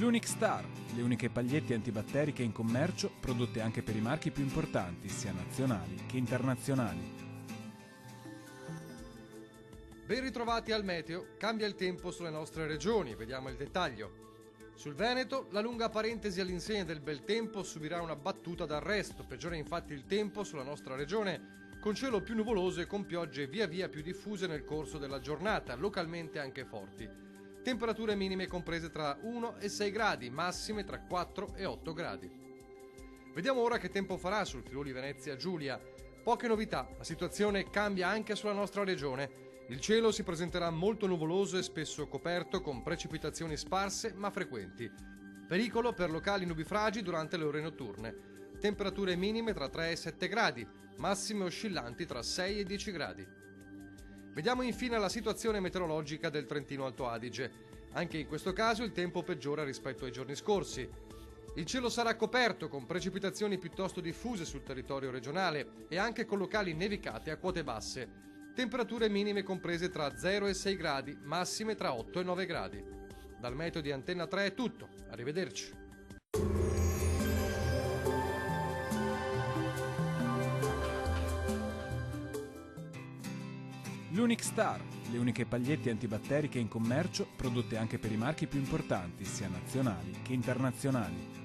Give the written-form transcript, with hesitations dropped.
L'Unic Star, le uniche pagliette antibatteriche in commercio, prodotte anche per i marchi più importanti, sia nazionali che internazionali. Ben ritrovati al meteo, cambia il tempo sulle nostre regioni, vediamo il dettaglio. Sul Veneto, la lunga parentesi all'insegna del bel tempo subirà una battuta d'arresto, peggiora infatti il tempo sulla nostra regione, con cielo più nuvoloso e con piogge via via più diffuse nel corso della giornata, localmente anche forti. Temperature minime comprese tra 1 e 6 gradi, massime tra 4 e 8 gradi. Vediamo ora che tempo farà sul Friuli Venezia Giulia. Poche novità, la situazione cambia anche sulla nostra regione. Il cielo si presenterà molto nuvoloso e spesso coperto con precipitazioni sparse ma frequenti. Pericolo per locali nubifragi durante le ore notturne. Temperature minime tra 3 e 7 gradi, massime oscillanti tra 6 e 10 gradi. Vediamo infine la situazione meteorologica del Trentino Alto Adige. Anche in questo caso il tempo peggiora rispetto ai giorni scorsi. Il cielo sarà coperto con precipitazioni piuttosto diffuse sul territorio regionale e anche con locali nevicate a quote basse. Temperature minime comprese tra 0 e 6 gradi, massime tra 8 e 9 gradi. Dal meteo di Antenna 3 è tutto. Arrivederci. L'Unic Star, le uniche pagliette antibatteriche in commercio, prodotte anche per i marchi più importanti, sia nazionali che internazionali.